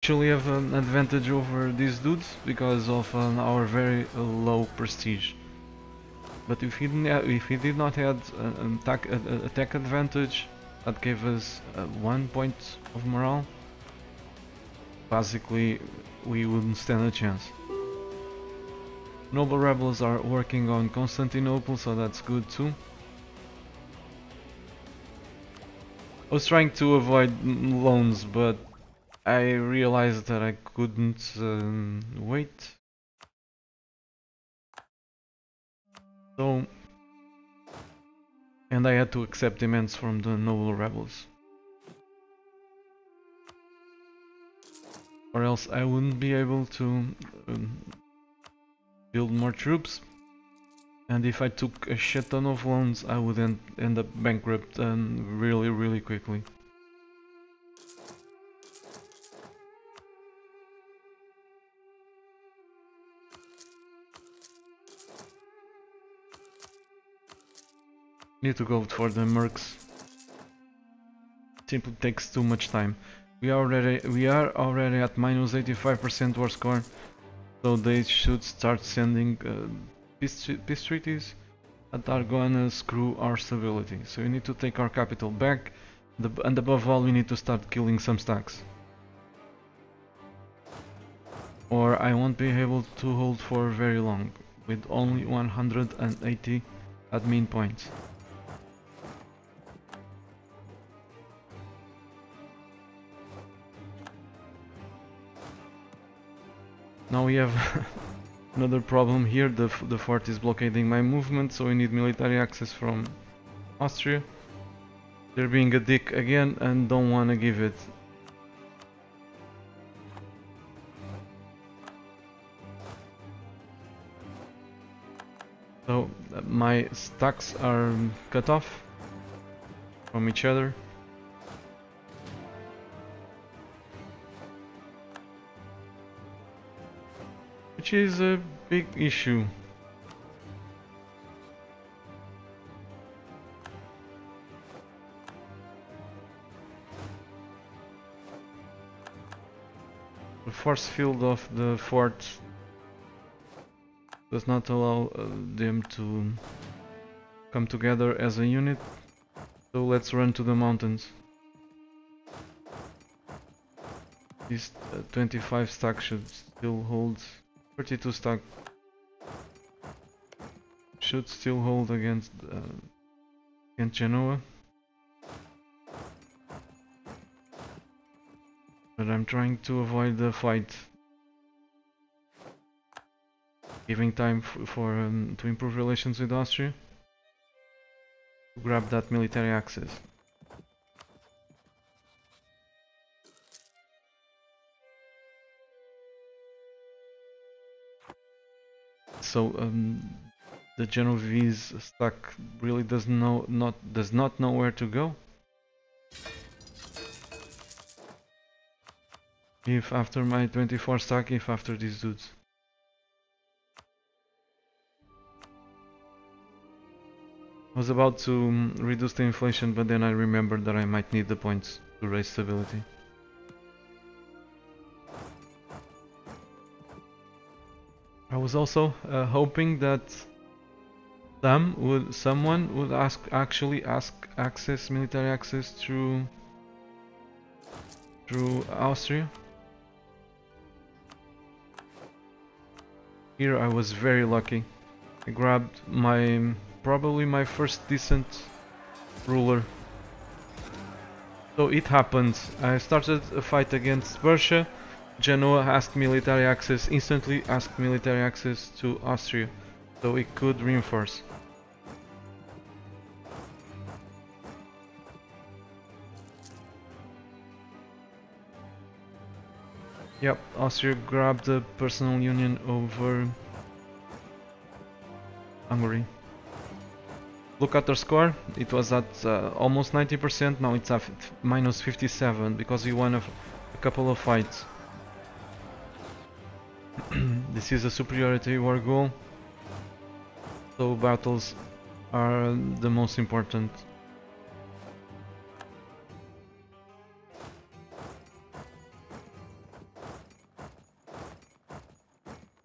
actually have an advantage over these dudes because of our very low prestige. But if he did not have an attack advantage, that gave us 1 point of morale. Basically, we wouldn't stand a chance. Noble rebels are working on Constantinople, so that's good too. I was trying to avoid loans, but I realized that I couldn't wait. So, and I had to accept demands from the noble rebels. Or else I wouldn't be able to build more troops. And if I took a shit ton of loans, I would end up bankrupt really quickly. Need to go for the mercs. Simply takes too much time. We are already at minus 85% war score, so they should start sending peace treaties that are gonna screw our stability. So we need to take our capital back, and above all we need to start killing some stacks. Or I won't be able to hold for very long, with only 180 admin points. Now we have another problem here. The fort is blockading my movement, so we need military access from Austria. They're being a dick again and don't want to give it. So my stacks are cut off from each other. Which is a big issue. The force field of the fort does not allow them to come together as a unit. So let's run to the mountains. This 25 stack should still hold. 32 stack should still hold against Genoa. But I'm trying to avoid the fight, giving time to improve relations with Austria, to grab that military access. So the Genovese stack really does not know where to go. If after my 24 stack, if after these dudes. I was about to reduce the inflation, but then I remembered that I might need the points to raise stability. I was also hoping that someone would actually ask military access through Austria. Here I was very lucky. I grabbed probably my first decent ruler. So it happened. I started a fight against Persia. Genoa instantly asked military access to Austria, so it could reinforce. Yep, Austria grabbed the personal union over Hungary. Look at their score, it was at almost 90%, now it's at minus 57 because we won a couple of fights. This is a superiority war goal, so battles are the most important.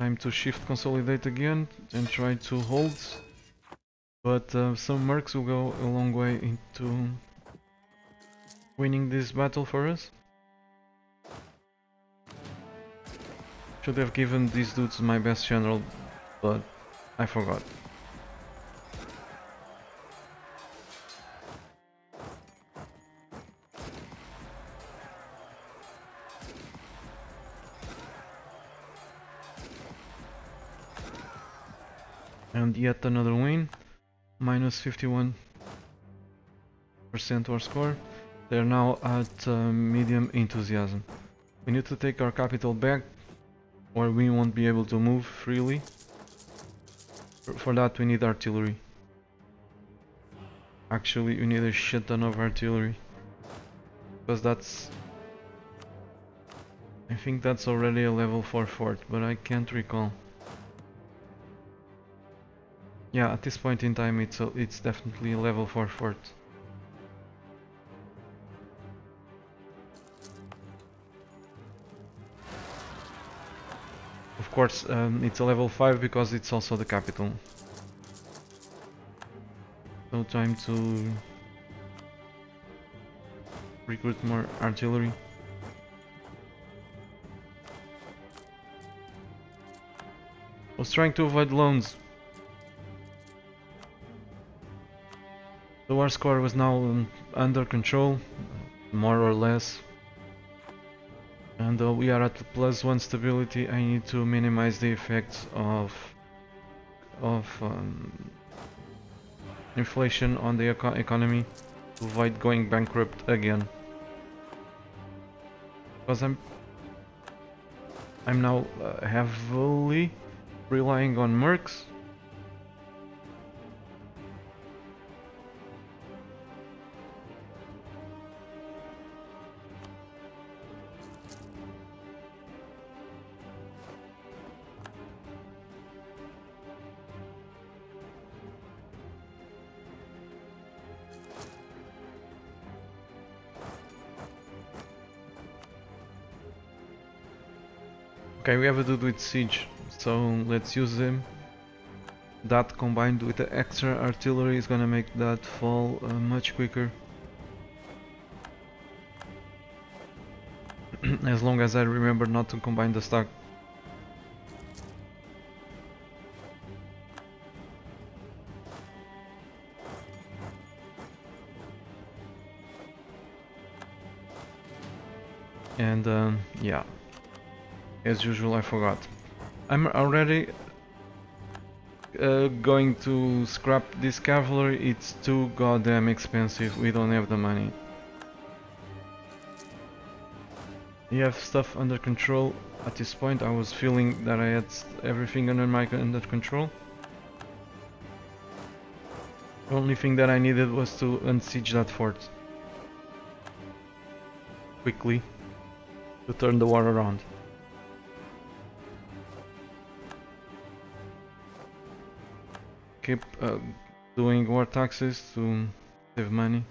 Time to shift consolidate again and try to hold. But some mercs will go a long way into winning this battle for us. Should have given these dudes my best general, but I forgot. And yet another win, minus 51% war score. They're now at medium enthusiasm. We need to take our capital back, or we won't be able to move freely. For that we need artillery. Actually, we need a shit ton of artillery. Because that's... I think that's already a level 4 fort, but I can't recall. Yeah, at this point in time it's definitely a level 4 fort. Of course, it's a level 5 because it's also the capital. So time to recruit more artillery. I was trying to avoid loans. The war score was now under control, more or less. And we are at +1 stability. I need to minimize the effects of inflation on the economy to avoid going bankrupt again. Because I'm now heavily relying on mercs. Okay, we have a dude with siege, so let's use him. That combined with the extra artillery is gonna make that fall much quicker. As long as I remember not to combine the stack. And yeah, as usual I forgot. I'm already going to scrap this cavalry. It's too goddamn expensive, we don't have the money. You have stuff under control. At this point I was feeling that I had everything under control. The only thing that I needed was to unsiege that fort quickly to turn the war around. Keep doing war taxes to save money.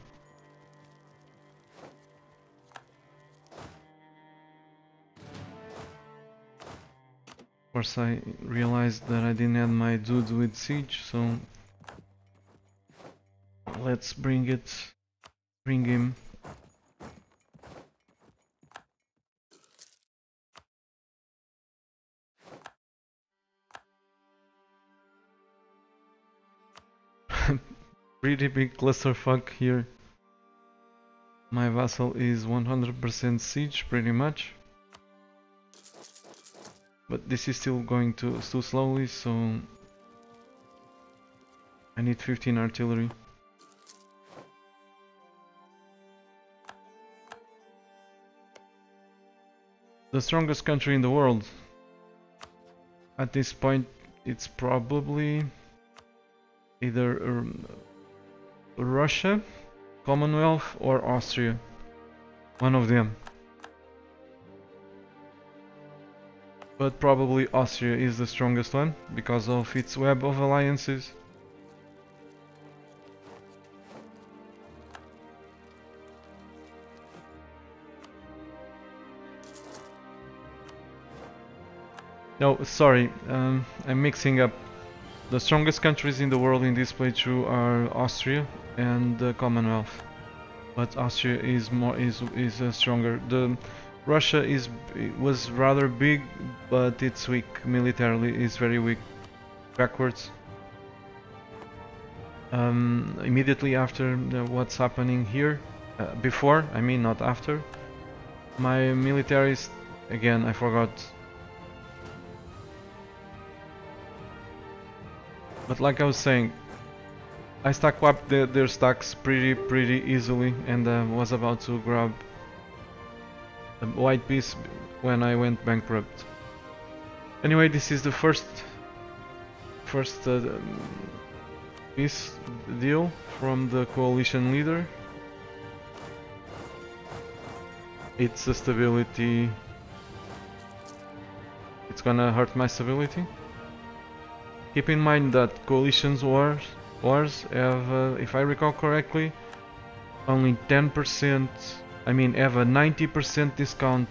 Of course I realized that I didn't have my dudes with siege, so let's bring him. Pretty big clusterfuck here. My vassal is 100% siege, pretty much. But this is still going too slowly, so I need 15 artillery. The strongest country in the world. At this point, it's probably either Russia, Commonwealth, or Austria. One of them. But probably Austria is the strongest one because of its web of alliances. No, sorry, I'm mixing up. The strongest countries in the world in this playthrough are Austria and the Commonwealth. But Austria is stronger. The Russia was rather big, but it's weak militarily. Is very weak, backwards. Immediately after what's happening here, before, I mean not after, my militaries, again I forgot. But like I was saying, I stack up their stacks pretty easily, and was about to grab a white piece when I went bankrupt. Anyway, this is the first peace deal from the coalition leader. It's a stability. It's gonna hurt my stability. Keep in mind that coalitions wars have, if I recall correctly, only 10%. I mean, have a 90% discount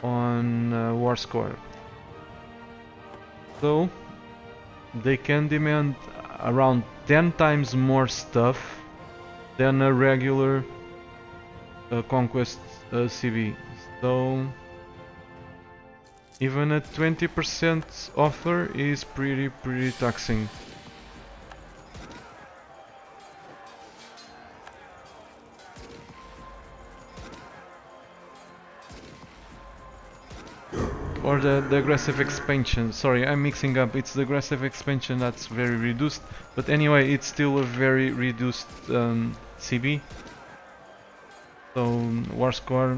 on war score. So they can demand around 10 times more stuff than a regular conquest CB. So even a 20% offer is pretty taxing. Or the aggressive expansion. Sorry, I'm mixing up. It's the aggressive expansion that's very reduced. But anyway, it's still a very reduced CB. So war score,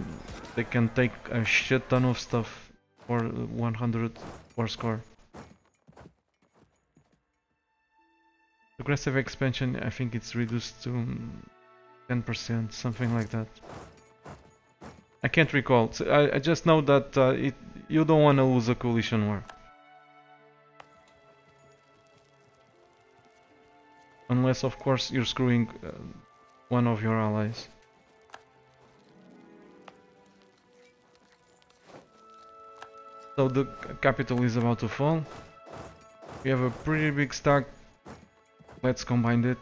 they can take a shit ton of stuff for 100 war score. Aggressive expansion, I think it's reduced to 10%, something like that. I can't recall. So I just know that you don't want to lose a coalition war. Unless, of course, you're screwing one of your allies. So the capital is about to fall. We have a pretty big stack. Let's combine it.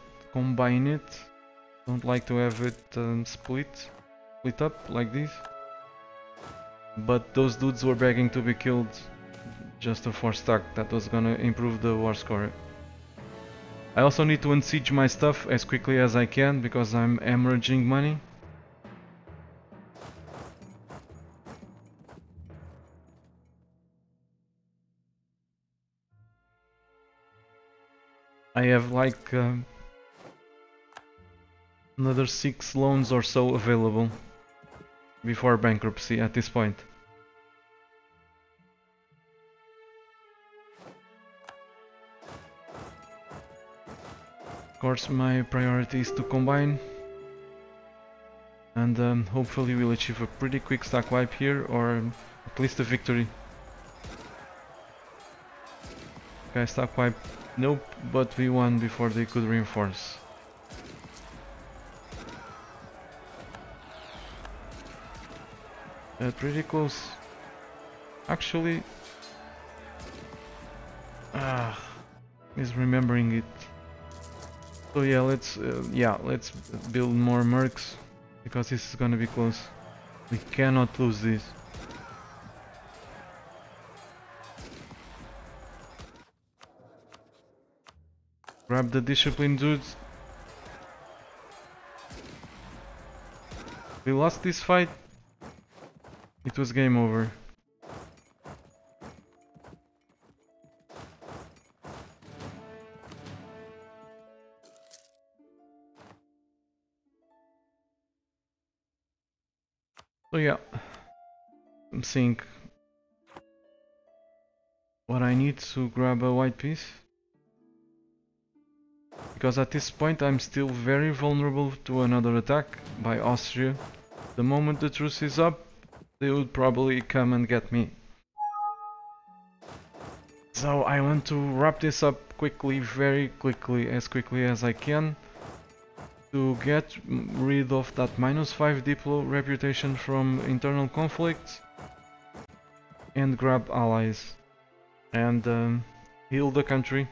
Don't like to have it split up like this. But those dudes were begging to be killed just a 4 stack. That was gonna improve the war score. I also need to unsiege my stuff as quickly as I can because I'm hemorrhaging money. I have like another 6 loans or so available before bankruptcy at this point. Of course, my priority is to combine, and hopefully we'll achieve a pretty quick stack wipe here, or at least a victory. Okay, stack wipe, nope, but we won before they could reinforce. Pretty close. Actually, is remembering it. So yeah, let's build more mercs because this is gonna be close. We cannot lose this. Grab the discipline dudes. We lost this fight. It was game over. So yeah, I'm seeing what I need to grab a white piece. Because at this point I'm still very vulnerable to another attack by Austria. The moment the truce is up, they would probably come and get me. So I want to wrap this up quickly, very quickly, as quickly as I can, to get rid of that -5 Diplo reputation from internal conflicts and grab allies. and heal the country.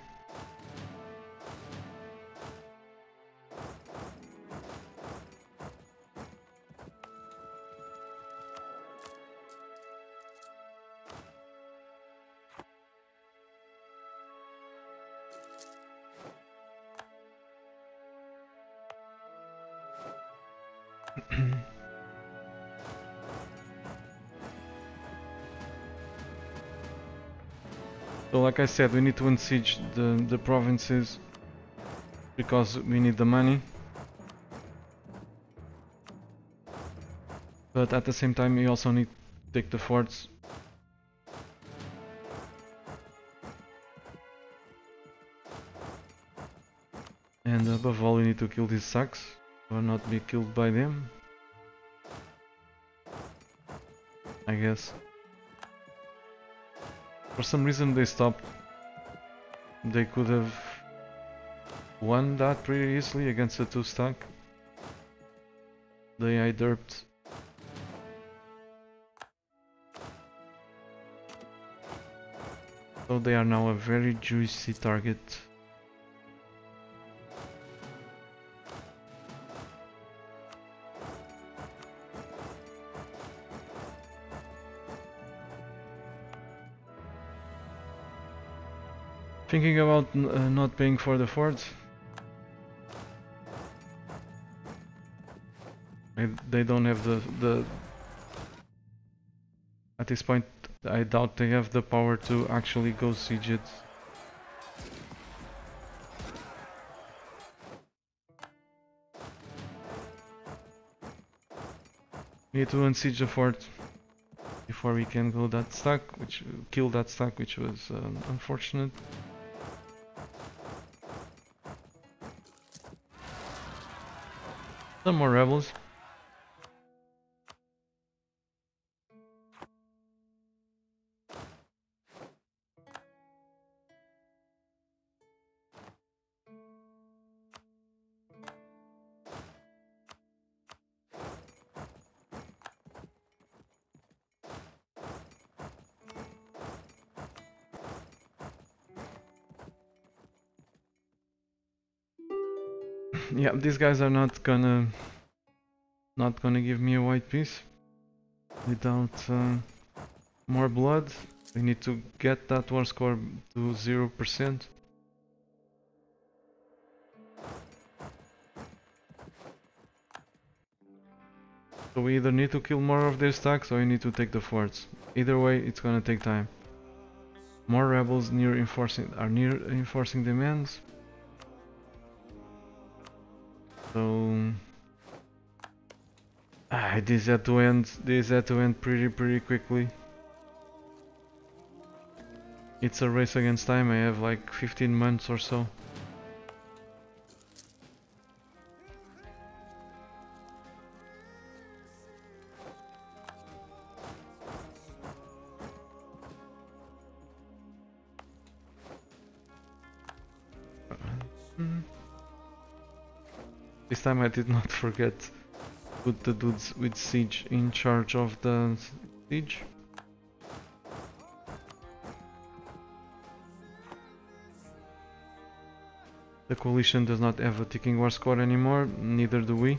So like I said, we need to unsiege the provinces because we need the money. But at the same time we also need to take the forts. And above all we need to kill these sucks, or not be killed by them, I guess. For some reason they stopped. They could have won that pretty easily against the 2-stack. They derped. So they are now a very juicy target. Thinking about not paying for the forts. They don't have the... At this point I doubt they have the power to actually go siege it. We need to unsiege the fort before we can go that stack, kill that stack, which was unfortunate. Some more rebels. Yeah, these guys are not gonna give me a white piece without more blood. We need to get that war score to 0%. So we either need to kill more of their stacks or we need to take the forts. Either way, it's gonna take time. More rebels near enforcing demands. So this had to end pretty quickly. It's a race against time. I have like 15 months or so. This time I did not forget to put the dudes with siege in charge of the siege. The coalition does not have a ticking war score anymore, neither do we.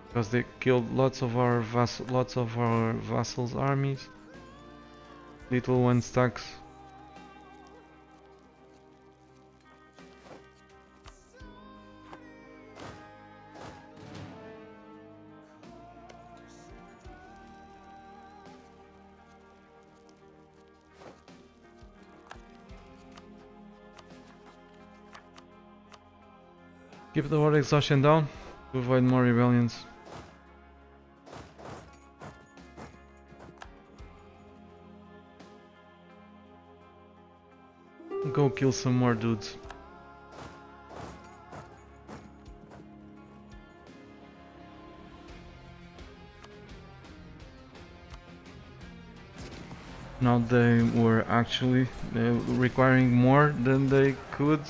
Because they killed lots of our vassals' armies. Little one stacks. Keep the war exhaustion down to avoid more rebellions. Go kill some more dudes. Now they were actually requiring more than they could.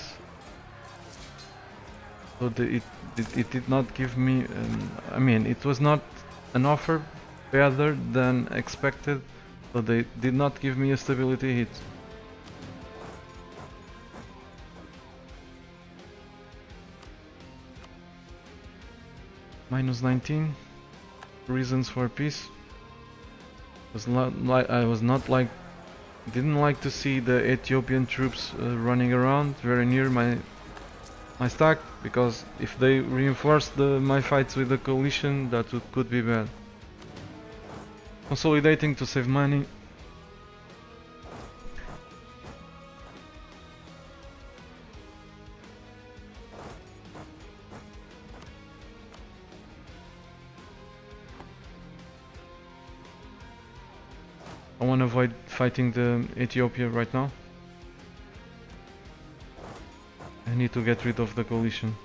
So it did not give me, I mean, it was not an offer better than expected, So they did not give me a stability hit. Minus 19. Reasons for peace. I was not like, didn't like to see the Ethiopian troops running around very near my stack, because if they reinforced my fights with the coalition, that could be bad. Consolidating to save money. I want to avoid fighting the Ethiopia right now. I need to get rid of the coalition.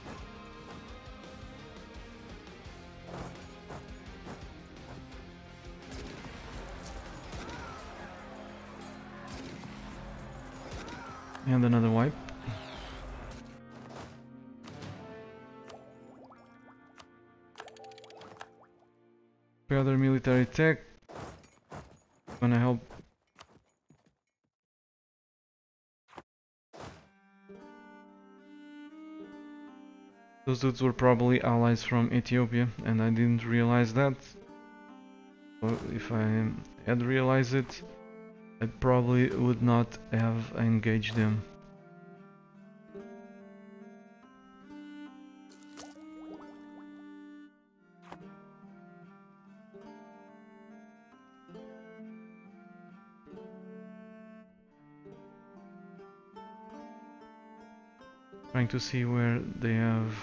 And another wipe. Further military tech. Gonna help. Those dudes were probably allies from Ethiopia, and I didn't realize that. So if I had realized it, I probably would not have engaged them. Trying to see where they have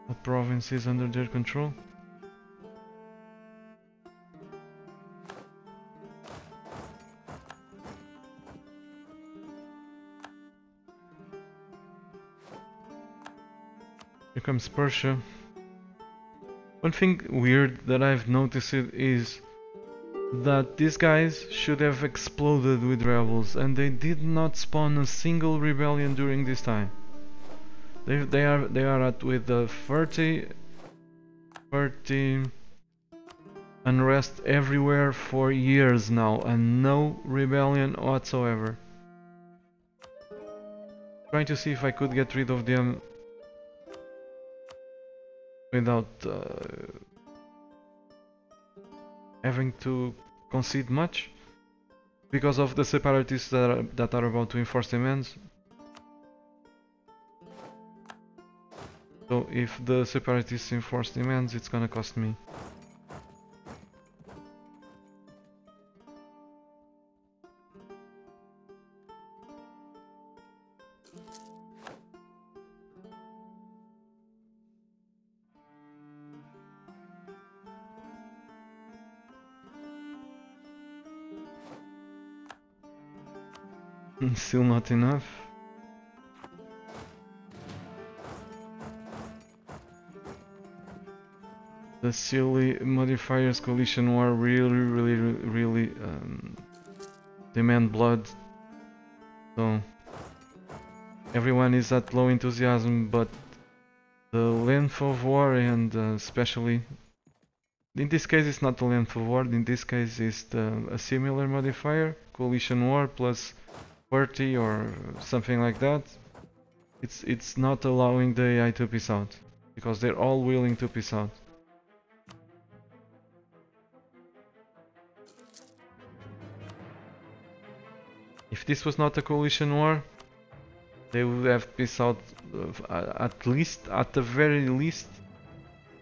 what province is under their control. Here comes Persia. One thing weird that I've noticed is that these guys should have exploded with rebels, and they did not spawn a single rebellion during this time. They are at with the 30 unrest everywhere for years now, and no rebellion whatsoever. Trying to see if I could get rid of them without having to concede much, because of the separatists that are about to enforce demands. So if the separatists enforce demands, it's gonna cost me. Still not enough. The silly modifiers coalition war really demand blood. So everyone is at low enthusiasm, but the length of war, and especially in this case it's not the length of war, in this case it's a similar modifier, coalition war plus 30 or something like that. It's not allowing the AI to peace out, because they're all willing to peace out. If this was not a coalition war, they would have peace out at the very least,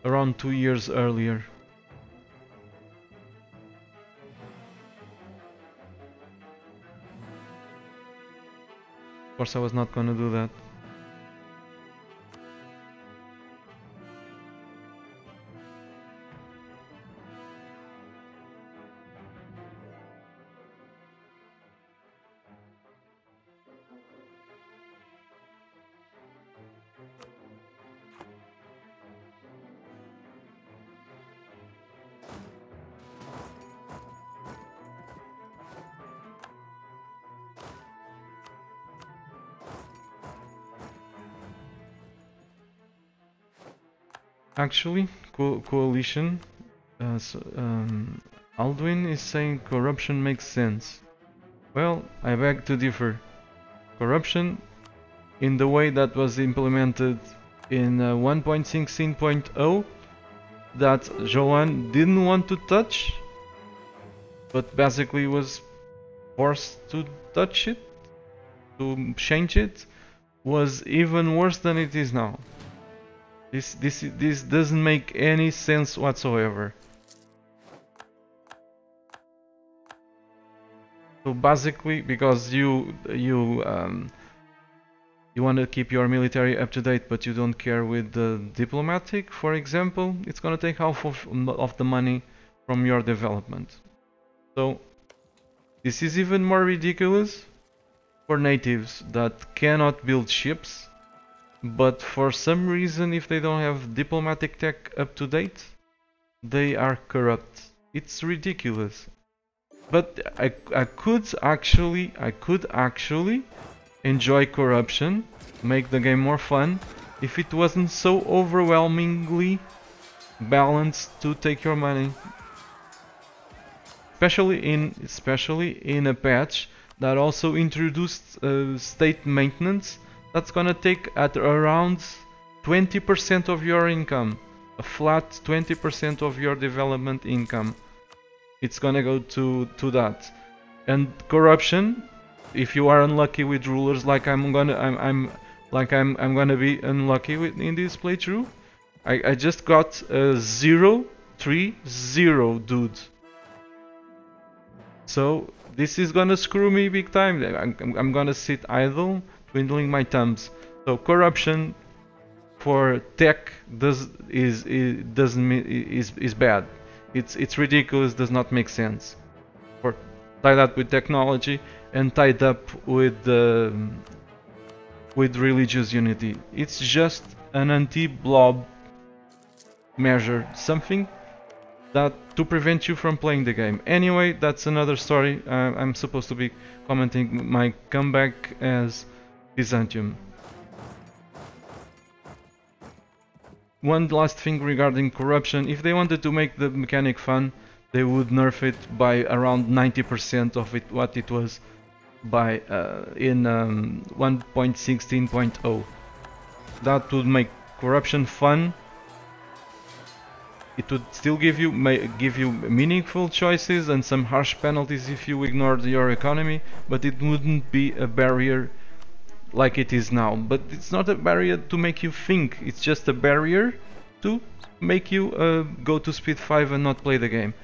around 2 years earlier. Of course I was not gonna do that. Actually, coalition Aldwin is saying corruption makes sense. Well, I beg to differ. Corruption, in the way that was implemented in 1.16.0, that Joan didn't want to touch, but basically was forced to touch it, to change it, was even worse than it is now. This doesn't make any sense whatsoever. So basically, because you want to keep your military up to date, but you don't care with the diplomatic, for example, it's gonna take half of the money from your development. So this is even more ridiculous for natives that cannot build ships, but for some reason, if they don't have diplomatic tech up to date, they are corrupt. It's ridiculous. But I could actually enjoy corruption, make the game more fun, if it wasn't so overwhelmingly balanced to take your money. Especially in a patch that also introduced state maintenance that's gonna take at around 20% of your income, a flat 20% of your development income. It's gonna go to that. And corruption, if you are unlucky with rulers, like I'm gonna be unlucky with in this playthrough, I just got a 0-3-0 dude. So this is gonna screw me big time. I'm gonna sit idle, twiddling my thumbs. So corruption for tech is bad. It's ridiculous, does not make sense. For tied up with technology and tied up with religious unity. It's just an anti-blob measure, something that to prevent you from playing the game. Anyway, that's another story. I'm supposed to be commenting my comeback as Byzantium. One last thing regarding corruption, if they wanted to make the mechanic fun, they would nerf it by around 90% of what it was by in 1.16.0. That would make corruption fun. It would still give you meaningful choices and some harsh penalties if you ignored your economy, but it wouldn't be a barrier like it is now. But it's not a barrier to make you think, it's just a barrier to make you go to speed 5 and not play the game.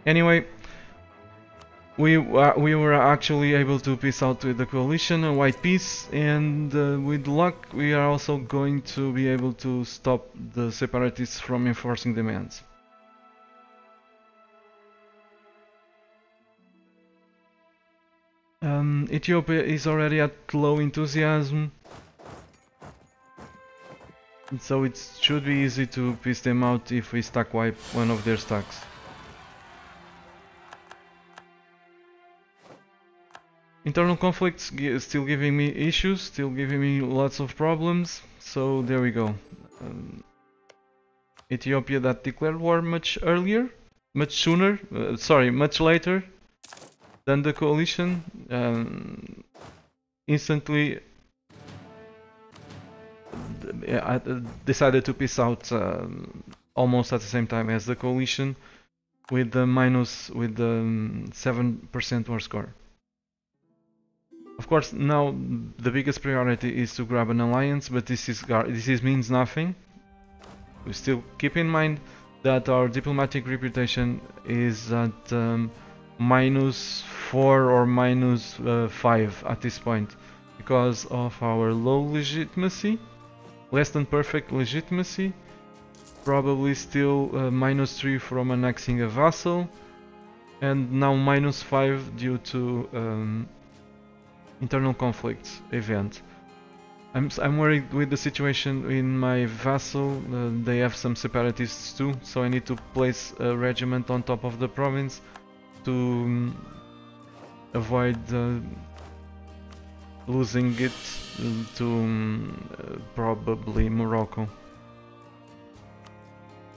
Anyway, we were actually able to peace out with the coalition, a white peace, and with luck we are also going to be able to stop the separatists from enforcing demands. Ethiopia is already at low enthusiasm, so it should be easy to piece them out if we stack wipe one of their stacks. Internal conflicts still giving me issues, still giving me lots of problems, so there we go. Ethiopia that declared war much earlier, much later than the coalition, instantly decided to peace out almost at the same time as the coalition, with the 7% war score. Of course, now the biggest priority is to grab an alliance, but this means nothing. We still keep in mind that our diplomatic reputation is at -4 or -5 at this point, because of our low legitimacy, less than perfect legitimacy, probably still -3 from annexing a vassal, and now -5 due to internal conflicts event. I'm worried with the situation in my vassal. They have some separatists too, so I need to place a regiment on top of the province to avoid losing it to probably Morocco.